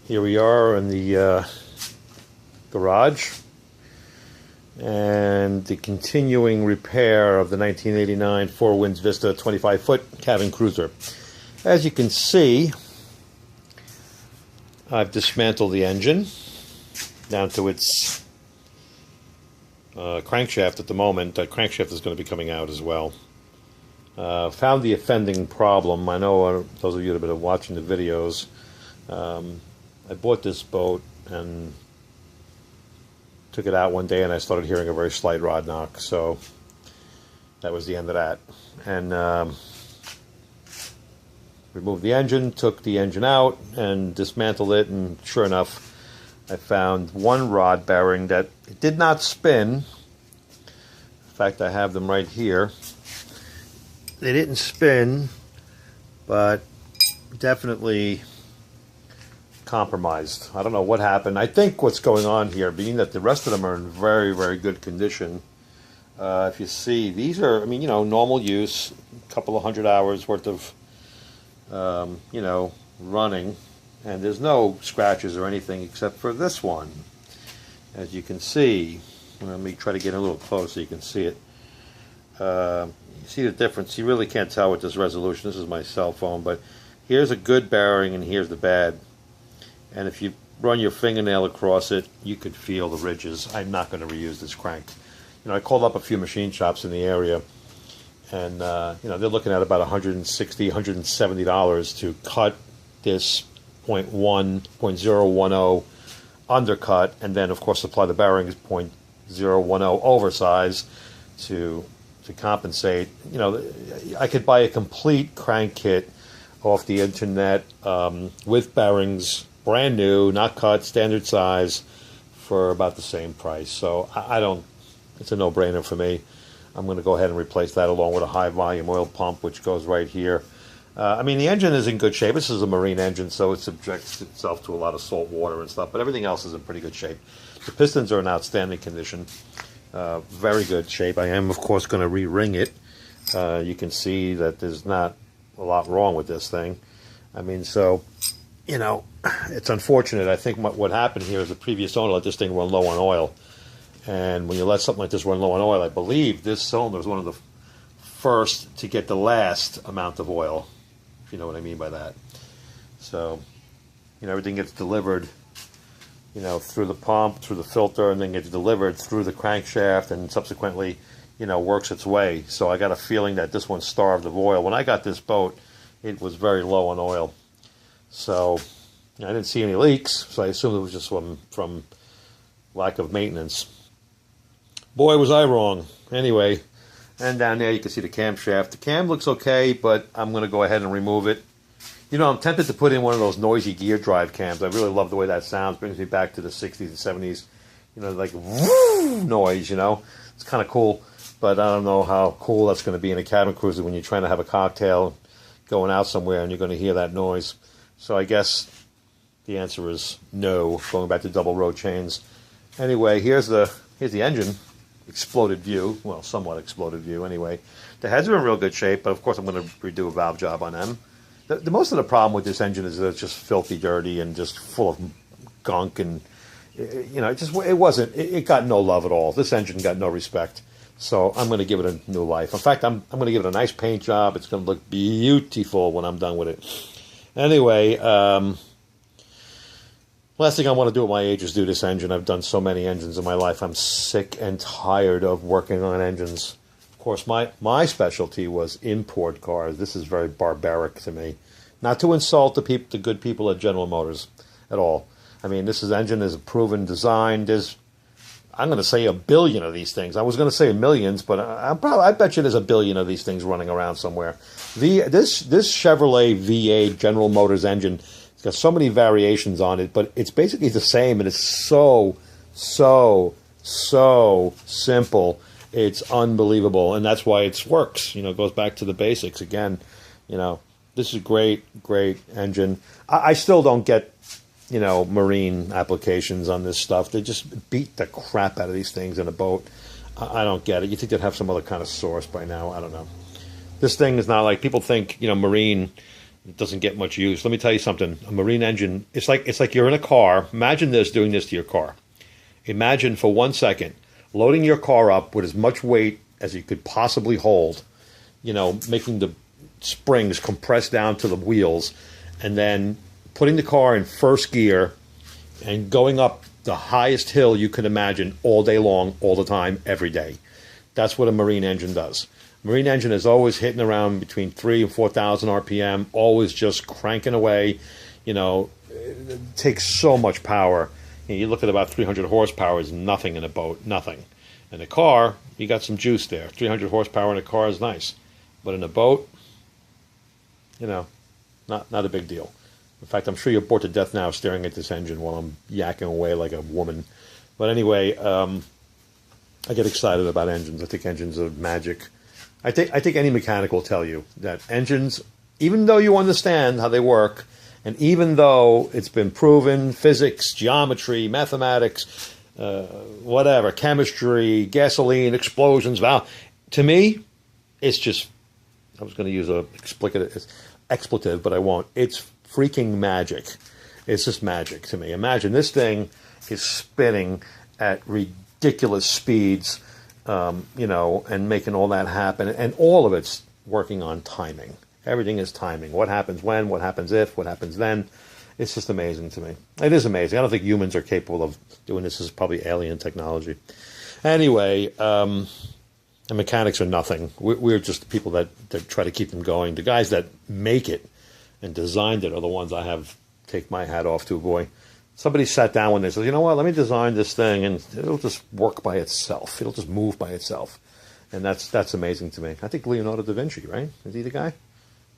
Here we are in the garage and the continuing repair of the 1989 Four Winns Vista 25-foot cabin cruiser. As you can see, I've dismantled the engine down to its crankshaft at the moment. That crankshaft is going to be coming out as well. Found the offending problem. I know those of you that have been watching the videos, I bought this boat and took it out one day and I started hearing a very slight rod knock, so that was the end of that. And removed the engine, took the engine out and dismantled it, and sure enough I found one rod bearing that it did not spin. In fact, I have them right here. They didn't spin, but definitely compromised. I don't know what happened. I think what's going on here, being that the rest of them are in very, very good condition. If you see, these are, I mean, normal use, a couple of 100 hours worth of, running, and there's no scratches or anything except for this one. As you can see, let me try to get a little closer so you can see it. You see the difference. You really can't tell with this resolution. This is my cell phone, but here's a good bearing and here's the bad. And if you run your fingernail across it, you could feel the ridges. I'm not going to reuse this crank. I called up a few machine shops in the area, and they're looking at about $160, $170 to cut this 0.10 undercut, and then of course apply the bearings 0.010 oversize to compensate. I could buy a complete crank kit off the internet with bearings, brand new, not cut, standard size, for about the same price. So I don't, it's a no-brainer for me. I'm going to go ahead and replace that along with a high volume oil pump, which goes right here. I mean, the engine is in good shape. This is a marine engine, so it subjects itself to a lot of salt water and stuff, but everything else is in pretty good shape. The pistons are in outstanding condition, very good shape. I am, of course, going to re-ring it. You can see that there's not a lot wrong with this thing. I mean, so, it's unfortunate. I think what happened here is the previous owner let this thing run low on oil. And when you let something like this run low on oil, I believe this cylinder is one of the first to get the last amount of oil, if you know what I mean by that. So, everything gets delivered, through the pump, through the filter, and then gets delivered through the crankshaft and subsequently, works its way. So I got a feeling that this one's starved of oil. When I got this boat, it was very low on oil. So I didn't see any leaks, so I assumed it was just from lack of maintenance. Boy, was I wrong. Anyway, and down there you can see the camshaft. The cam looks okay, but I'm going to go ahead and remove it. I'm tempted to put in one of those noisy gear drive cams. I really love the way that sounds. Brings me back to the 60s and 70s, like woo noise, It's kind of cool, but I don't know how cool that's going to be in a cabin cruiser when you're trying to have a cocktail going out somewhere and you're going to hear that noise. So I guess the answer is no, going back to double row chains. Anyway, here's the engine. Exploded view, well, somewhat exploded view anyway. The heads are in real good shape, but of course I'm going to redo a valve job on them. The most of the problem with this engine is that it's just filthy dirty and just full of gunk, and it got no love at all. This engine got no respect, so I'm going to give it a new life. In fact, I'm going to give it a nice paint job. It's going to look beautiful when I'm done with it. Anyway, last thing I want to do at my age is do this engine. I've done so many engines in my life. I'm sick and tired of working on engines. Of course, my specialty was import cars. This is very barbaric to me. Not to insult the good people at General Motors at all. I mean, this engine is a proven design. There's, I'm going to say, a billion of these things. I was going to say millions, but I bet you there's a billion of these things running around somewhere. This Chevrolet V8 General Motors engine, it's got so many variations on it, but it's basically the same, and it's so simple. It's unbelievable, and that's why it works. It goes back to the basics again. This is a great engine. I still don't get, marine applications on this stuff. They just beat the crap out of these things in a boat. I don't get it. You think they'd have some other kind of source by now. I don't know. This thing is not like people think, marine It doesn't get much use. Let me tell you something. A marine engine, it's like you're in a car. Imagine this, doing this to your car. Imagine for 1 second loading your car up with as much weight as you could possibly hold, making the springs compress down to the wheels, and then putting the car in first gear and going up the highest hill you could imagine all day long, all the time, every day. That's what a marine engine does. Marine engine is always hitting around between 3,000 and 4,000 RPM, always just cranking away. It takes so much power. You look at about 300 horsepower is nothing in a boat, nothing. In a car, you got some juice there. 300 horsepower in a car is nice. But in a boat, not a big deal. In fact, I'm sure you're bored to death now staring at this engine while I'm yakking away like a woman. But anyway, I get excited about engines. I think engines are magic. I think any mechanic will tell you that engines, even though you understand how they work, and even though it's been proven, physics, geometry, mathematics, whatever, chemistry, gasoline, explosions, valve, to me, it's just, I was going to use a expletive, but I won't. It's freaking magic. It's just magic to me. Imagine this thing is spinning at ridiculous speeds, and making all that happen. And all of it's working on timing. Everything is timing. What happens when, what happens if, what happens then. It's just amazing to me. It is amazing. I don't think humans are capable of doing this. This is probably alien technology. Anyway, the mechanics are nothing. We're just the people that try to keep them going. The guys that make it and designed it are the ones I have take my hat off to. Boy, somebody sat down one day and said, you know what, let me design this thing and it'll just work by itself. It'll just move by itself. And that's amazing to me. I think Leonardo da Vinci, right? Is he the guy?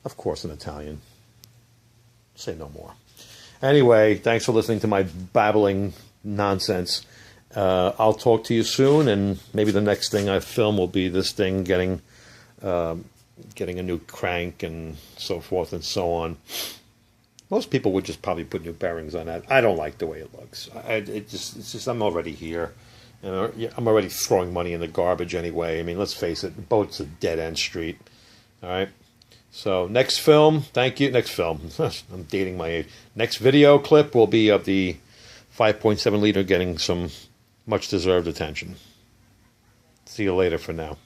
Of course, an Italian. Say no more. Anyway, thanks for listening to my babbling nonsense. I'll talk to you soon, and maybe the next thing I film will be this thing getting a new crank and so forth and so on. Most people would just probably put new bearings on that. I don't like the way it looks. It's just I'm already here. I'm already throwing money in the garbage anyway. I mean, let's face it, the boat's a dead-end street. All right? So next film, thank you. Next film, I'm dating my age. Next video clip will be of the 5.7 liter getting some much-deserved attention. See you later for now.